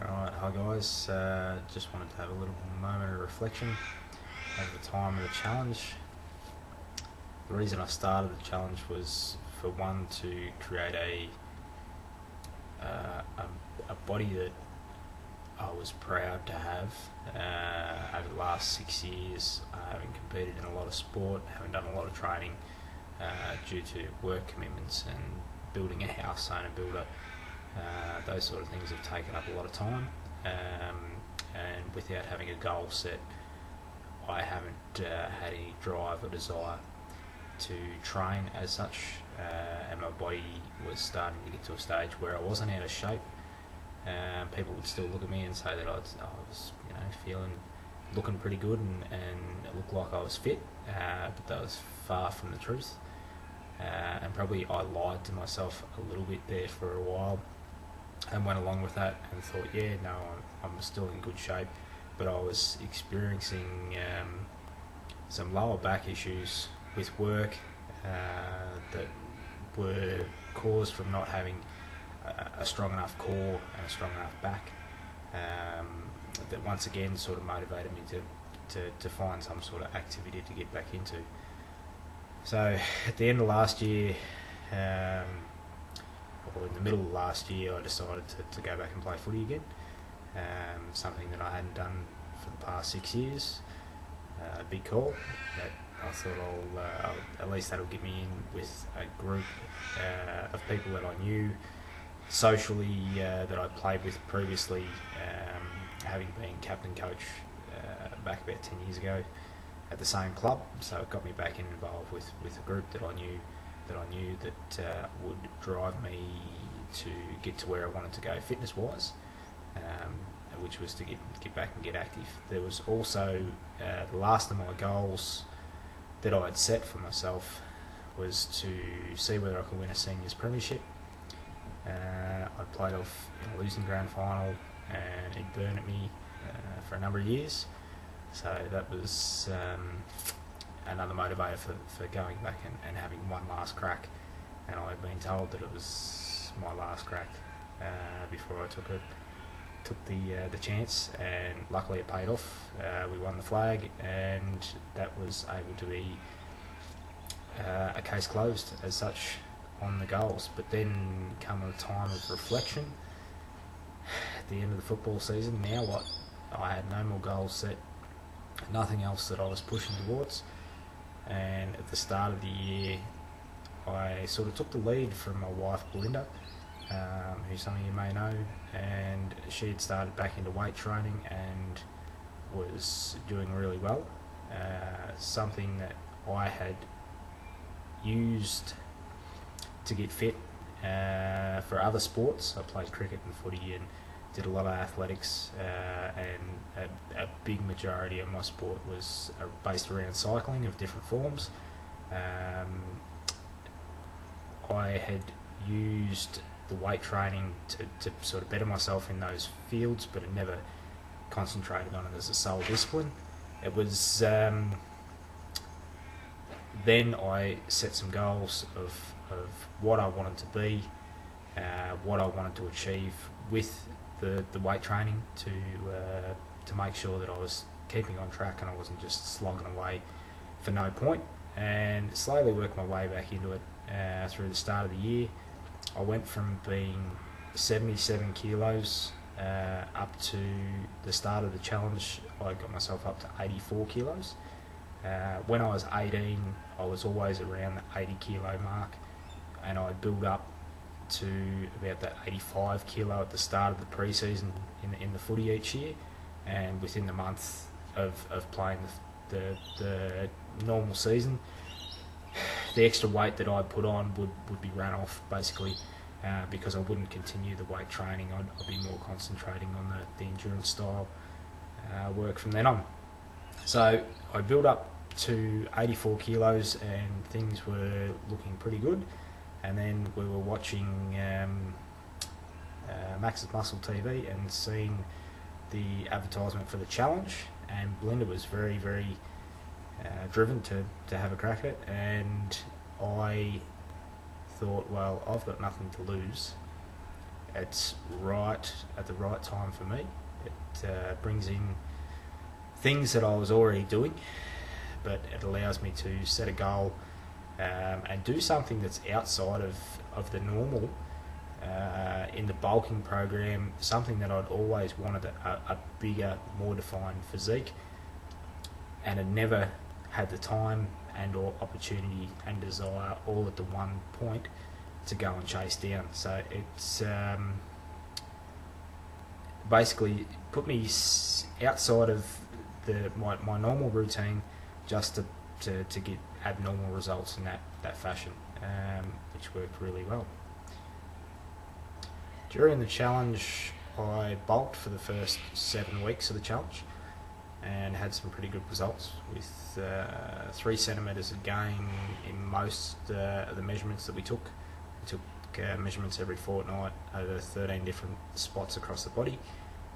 Alright, hi guys. Just wanted to have a little moment of reflection over the time of the challenge. The reason I started the challenge was for one to create a body that I was proud to have. Over the last 6 years, having competed in a lot of sport, having done a lot of training due to work commitments and building a house, owner builder. Those sort of things have taken up a lot of time, and without having a goal set, I haven't had any drive or desire to train as such, and my body was starting to get to a stage where I wasn't out of shape. People would still look at me and say that I was, looking pretty good, and it looked like I was fit, but that was far from the truth. And probably I lied to myself a little bit there for a while, and went along with that and thought, yeah, no, I'm still in good shape, but I was experiencing some lower back issues with work that were caused from not having a strong enough core and a strong enough back. That once again sort of motivated me to find some sort of activity to get back into. So at the end of last year, or in the middle of last year, I decided to go back and play footy again. Something that I hadn't done for the past 6 years. Big call. That I thought at least that'll get me in with a group of people that I knew socially, that I played with previously, having been captain coach back about 10 years ago at the same club. So it got me back involved with a group that I knew that would drive me to get to where I wanted to go fitness wise, which was to get back and get active. There was also the last of my goals that I had set for myself was to see whether I could win a seniors premiership. I played off in a losing grand final, and it burned at me for a number of years. So that was another motivator for going back and having one last crack. And I had been told that it was my last crack before I took the chance, and luckily it paid off. We won the flag, and that was able to be a case closed as such on the goals. But then come a time of reflection at the end of the football season. Now what? I had no more goals set, nothing else that I was pushing towards. And at the start of the year, I sort of took the lead from my wife Belinda, who some of you may know, and she had started back into weight training and was doing really well. Something that I had used to get fit for other sports. I played cricket and footy and did a lot of athletics, and a big majority of my sport was based around cycling of different forms. I had used the weight training to sort of better myself in those fields, but I never concentrated on it as a sole discipline. It was then I set some goals of what I wanted to be, what I wanted to achieve with the weight training to make sure that I was keeping on track and I wasn't just slogging away for no point, and slowly worked my way back into it through the start of the year. I went from being 77 kilos up to the start of the challenge. I got myself up to 84 kilos. When I was 18, I was always around the 80 kilo mark, and I built up to about that 85 kilo at the start of the pre-season in the footy each year, and within the month of playing the normal season, the extra weight that I put on would be run off basically, because I wouldn't continue the weight training. I'd be more concentrating on the endurance style work from then on. So I built up to 84 kilos and things were looking pretty good. And then we were watching Max's Muscle TV and seeing the advertisement for the challenge, and Belinda was very, very driven to have a crack at it, and I thought, well, I've got nothing to lose. it's right at the right time for me. It brings in things that I was already doing, but it allows me to set a goal and do something that's outside of the normal in the bulking program, something that I'd always wanted, a bigger, more defined physique, and had never had the time and or opportunity and desire all at the one point to go and chase down. So it's basically put me outside of my normal routine just to get abnormal results in that fashion, which worked really well. During the challenge, I bulked for the first 7 weeks of the challenge and had some pretty good results with 3 centimetres of gain in most of the measurements that we took. We took measurements every fortnight over 13 different spots across the body,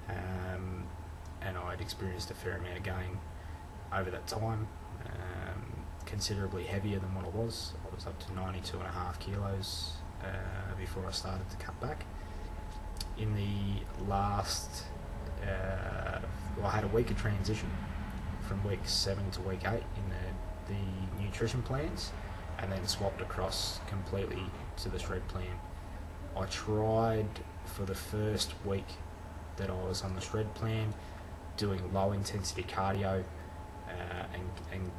and I'd experienced a fair amount of gain over that time, considerably heavier than what I was. I was up to 92.5 kilos before I started to cut back. In the last, I had a week of transition from week 7 to week 8 in the nutrition plans, and then swapped across completely to the shred plan. I tried for the first week that I was on the shred plan doing low intensity cardio, and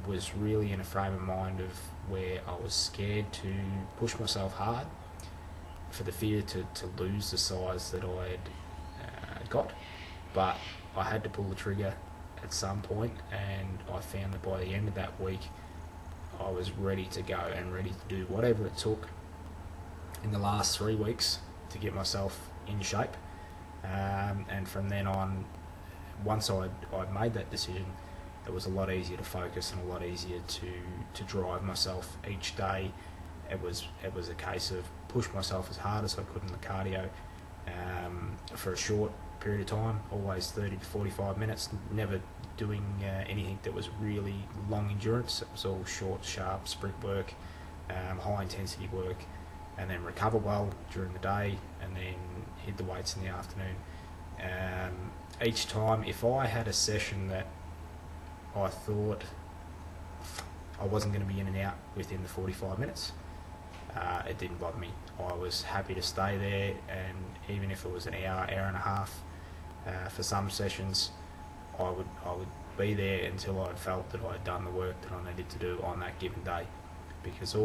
was really in a frame of mind of where I was scared to push myself hard for the fear to lose the size that I'd got, but I had to pull the trigger at some point, and I found that by the end of that week I was ready to go and ready to do whatever it took in the last 3 weeks to get myself in shape, and from then on, once I'd made that decision, it was a lot easier to focus and a lot easier to drive myself each day. It was a case of push myself as hard as I could in the cardio for a short period of time, always 30 to 45 minutes, never doing anything that was really long endurance. It was all short, sharp sprint work, high intensity work, and then recover well during the day and then hit the weights in the afternoon. Each time, if I had a session that I thought I wasn't going to be in and out within the 45 minutes, it didn't bother me. I was happy to stay there, and even if it was an hour and a half for some sessions, I would be there until I felt that I'd done the work that I needed to do on that given day, because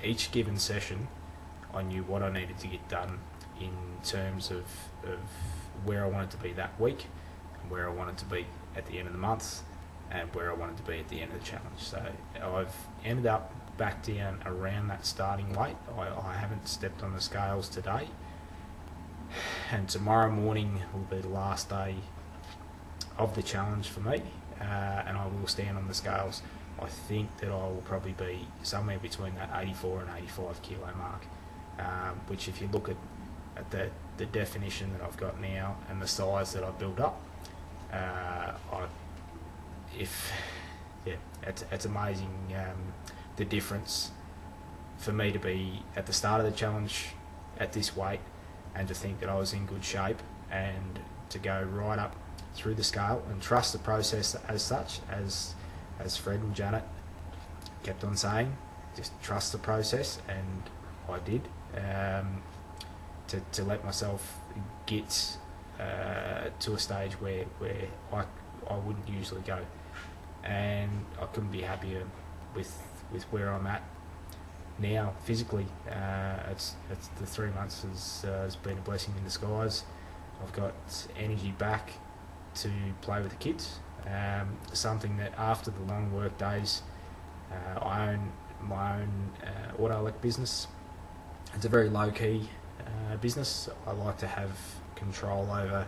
each given session I knew what I needed to get done in terms of where I wanted to be that week, and where I wanted to be at the end of the month, and where I wanted to be at the end of the challenge. So I've ended up back down around that starting weight. I haven't stepped on the scales today, and tomorrow morning will be the last day of the challenge for me, and I will stand on the scales. I think that I will probably be somewhere between that 84 and 85 kilo mark, which if you look at the definition that I've got now and the size that I've built up, it's amazing the difference for me to be at the start of the challenge at this weight, and to think that I was in good shape, and to go right up through the scale and trust the process as such, as Fred and Janet kept on saying, just trust the process, and I did, to let myself get to a stage where I wouldn't usually go, and I couldn't be happier with where I'm at now physically. It's the 3 months has been a blessing in disguise. I've got energy back to play with the kids, something that after the long work days, I own my own auto elect business. It's a very low key business. I like to have control over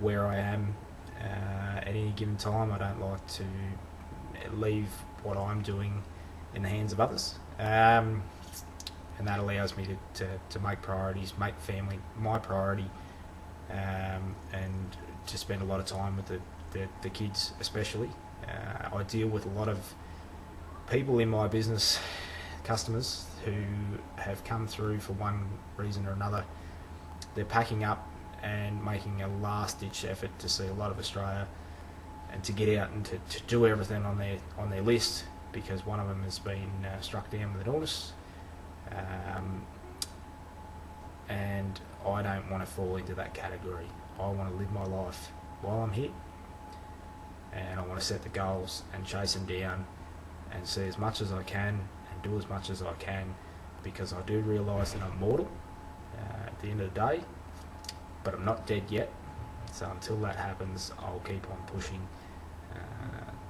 where I am at any given time. I don't like to leave what I'm doing in the hands of others, and that allows me to make priorities, make family my priority, and to spend a lot of time with the kids especially. I deal with a lot of people in my business customers who have come through for one reason or another. They're packing up and making a last-ditch effort to see a lot of Australia and to get out and to do everything on their list, because one of them has been struck down with an illness. And I don't want to fall into that category. I want to live my life while I'm here, and I want to set the goals and chase them down and see as much as I can and do as much as I can, because I do realise that I'm mortal at the end of the day, but I'm not dead yet. So until that happens, I'll keep on pushing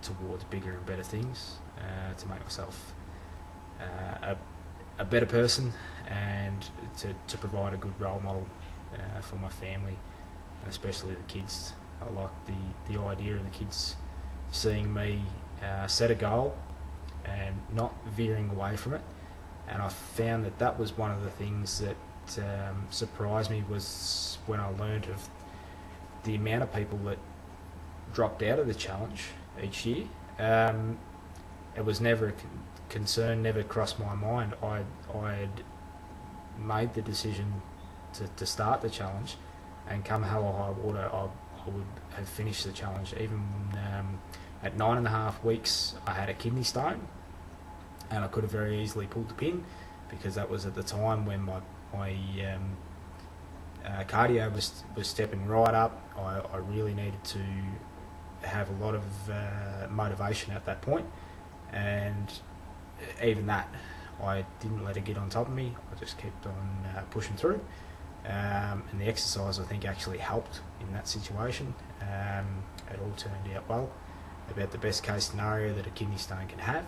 towards bigger and better things to make myself a better person, and to provide a good role model for my family, and especially the kids. I like the idea of the kids seeing me set a goal and not veering away from it. And I found that was one of the things that surprised me, was when I learned of the amount of people that dropped out of the challenge each year. It was never a concern, never crossed my mind. I'd made the decision to start the challenge, and come hell or high water, I would have finished the challenge. Even at 9.5 weeks, I had a kidney stone, and I could have very easily pulled the pin, because that was at the time when my cardio was stepping right up. I really needed to have a lot of motivation at that point, and even that, I didn't let it get on top of me. I just kept on pushing through, and the exercise, I think, actually helped in that situation. It all turned out well, about the best case scenario that a kidney stone can have,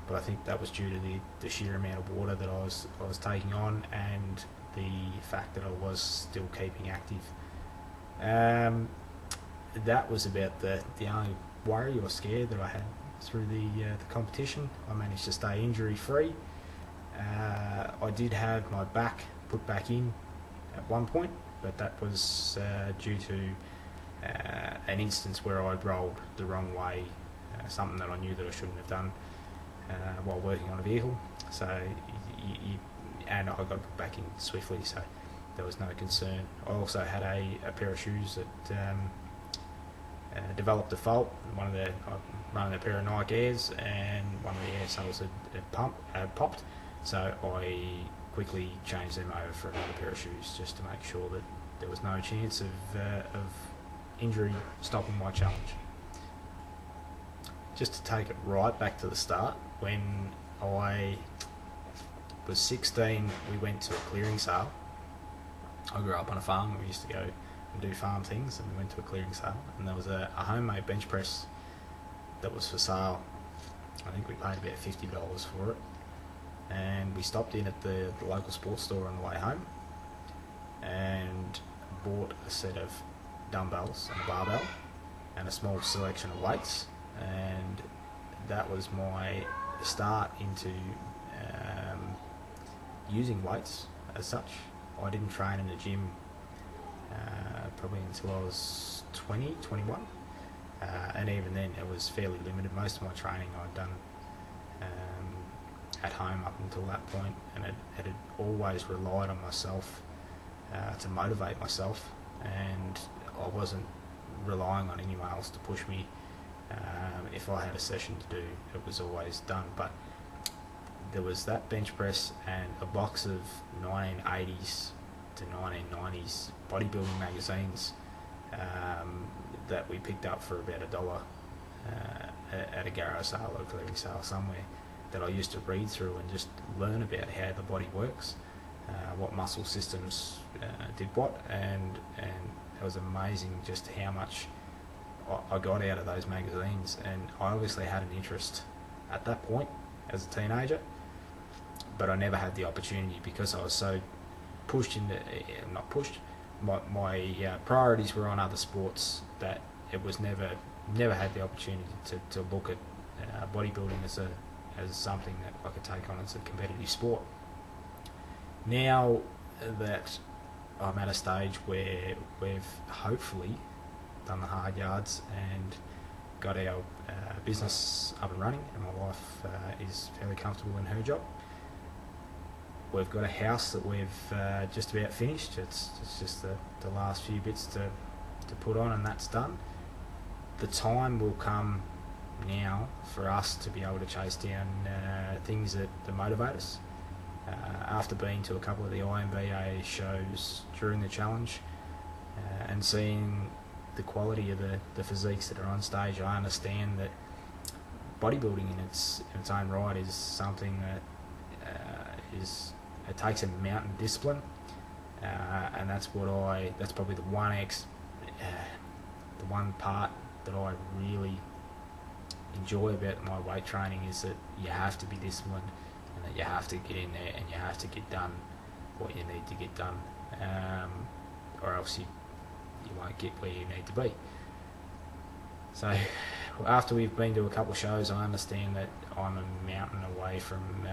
but I think that was due to the sheer amount of water that I was taking on, and the fact that I was still keeping active. That was about the only worry or scare that I had through the competition. I managed to stay injury free. I did have my back put back in at one point, but that was due to an instance where I'd rolled the wrong way, something that I knew that I shouldn't have done while working on a vehicle. So and I got put back in swiftly, so there was no concern. I also had a pair of shoes that developed a fault. I'm running a pair of Nike Airs, and one of the air soles had popped, so I quickly changed them over for another pair of shoes, just to make sure that there was no chance of injury stopping my challenge. Just to take it right back to the start, when I was 16, we went to a clearing sale. I grew up on a farm. We used to go and do farm things, and we went to a clearing sale, and there was a homemade bench press that was for sale. I think we paid about $50 for it, and we stopped in at the local sports store on the way home and bought a set of dumbbells and a barbell and a small selection of weights, and that was my start into using weights as such. I didn't train in the gym probably until I was 20, 21, and even then it was fairly limited. Most of my training I'd done at home up until that point, and it had always relied on myself to motivate myself, and I wasn't relying on anyone else to push me. If I had a session to do, it was always done. But there was that bench press and a box of 1980s to 1990s bodybuilding magazines that we picked up for about $1 at a garage sale or a clearing sale somewhere, that I used to read through and just learn about how the body works, what muscle systems did what, and it was amazing just how much I got out of those magazines. And I obviously had an interest at that point as a teenager, but I never had the opportunity because I was so pushed into, not pushed, my priorities were on other sports, that it was never had the opportunity to look at bodybuilding as something that I could take on as a competitive sport. Now that I'm at a stage where we've hopefully done the hard yards and got our business up and running, and my wife is fairly comfortable in her job. We've got a house that we've just about finished. It's just the last few bits to put on, and that's done. The time will come now for us to be able to chase down things that motivate us. After being to a couple of the IMBA shows during the challenge and seeing the quality of the physiques that are on stage, I understand that bodybuilding in its own right is something that it takes a mountain discipline, and that's probably the one part that I really enjoy about my weight training, is that you have to be disciplined, and that you have to get in there and you have to get done what you need to get done, or else you won't get where you need to be. So after we've been to a couple of shows, I understand that I'm a mountain away from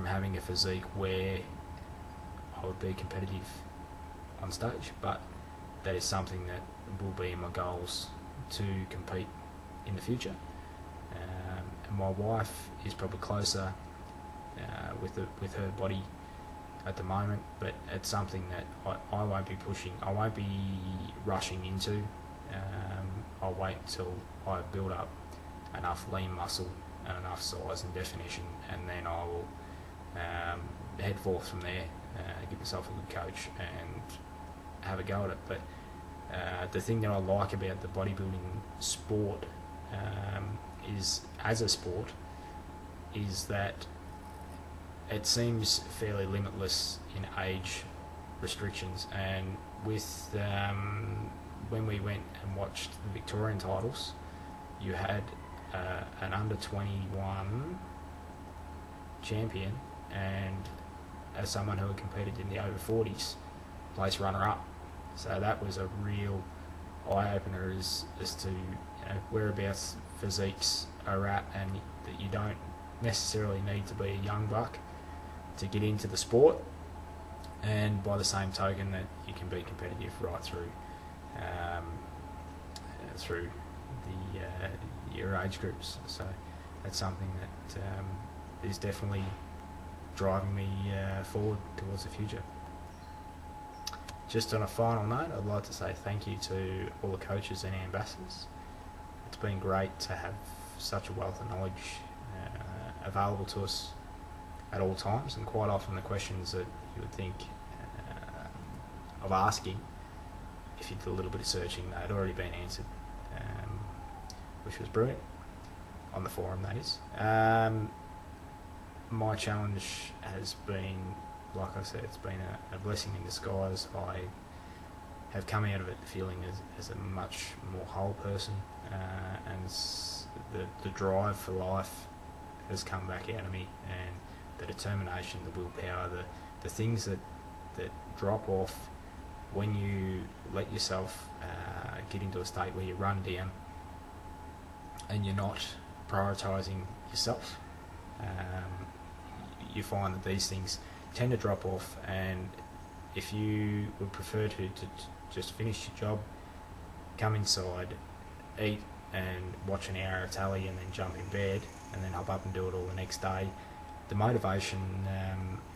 having a physique where I would be competitive on stage, but that is something that will be in my goals to compete in the future. And my wife is probably closer with her body at the moment, but it's something that I won't be pushing. I won't be rushing into. I'll wait until I build up enough lean muscle and enough size and definition, and then I will head forth from there, give myself a good coach and have a go at it. But the thing that I like about the bodybuilding sport is, as a sport, is that it seems fairly limitless in age restrictions. And with when we went and watched the Victorian titles, you had an under 21 champion, and as someone who had competed in the over 40s, place runner up. So that was a real eye opener as to whereabouts physiques are at, and that you don't necessarily need to be a young buck to get into the sport, and by the same token that you can be competitive right through your age groups. So that's something that is definitely driving me forward towards the future. Just on a final note, I'd like to say thank you to all the coaches and ambassadors. It's been great to have such a wealth of knowledge available to us at all times, and quite often the questions that you would think of asking, if you did a little bit of searching, they had already been answered, which was brilliant, on the forum that is. My challenge has been, like I said, it's been a blessing in disguise. I have come out of it feeling as a much more whole person, and the drive for life has come back out of me, and the determination, the willpower, the things that drop off when you let yourself get into a state where you run down and you're not prioritising yourself. You find that these things tend to drop off, and if you would prefer to just finish your job, come inside, eat and watch an hour of tally, and then jump in bed and then hop up and do it all the next day, the motivation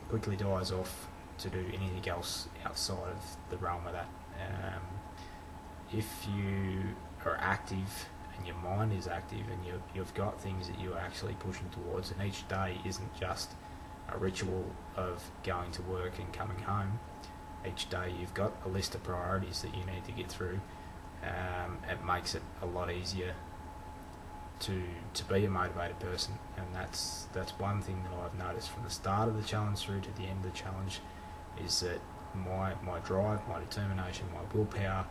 quickly dies off to do anything else outside of the realm of that. If you are active and your mind is active, and you've got things that you're actually pushing towards, and each day isn't just a ritual of going to work and coming home. Each day you've got a list of priorities that you need to get through. It makes it a lot easier to be a motivated person, and that's one thing that I've noticed from the start of the challenge through to the end of the challenge, is that my drive, my determination, my willpower,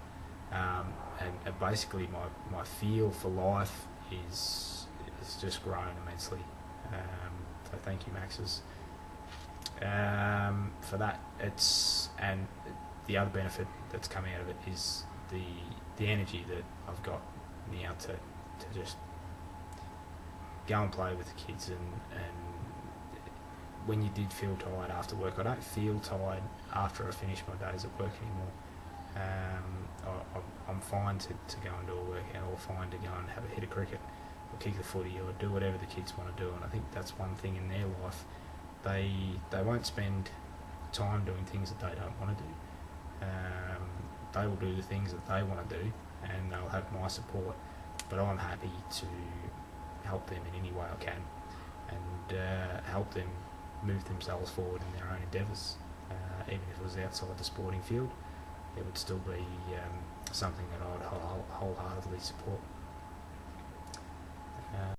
and basically my feel for life is just grown immensely. So thank you, Max's, for that. And the other benefit that's come out of it is the energy that I've got now to just go and play with the kids, and when you did feel tired after work, I don't feel tired after I finish my days at work anymore. I'm fine to go and do a workout, or fine to go and have a hit of cricket, or kick the footy, or do whatever the kids want to do. And I think that's one thing in their life. They won't spend time doing things that they don't want to do. They will do the things that they want to do, and they'll have my support. But I'm happy to help them in any way I can, and help them move themselves forward in their own endeavours. Even if it was outside the sporting field, it would still be something that I would wholeheartedly support.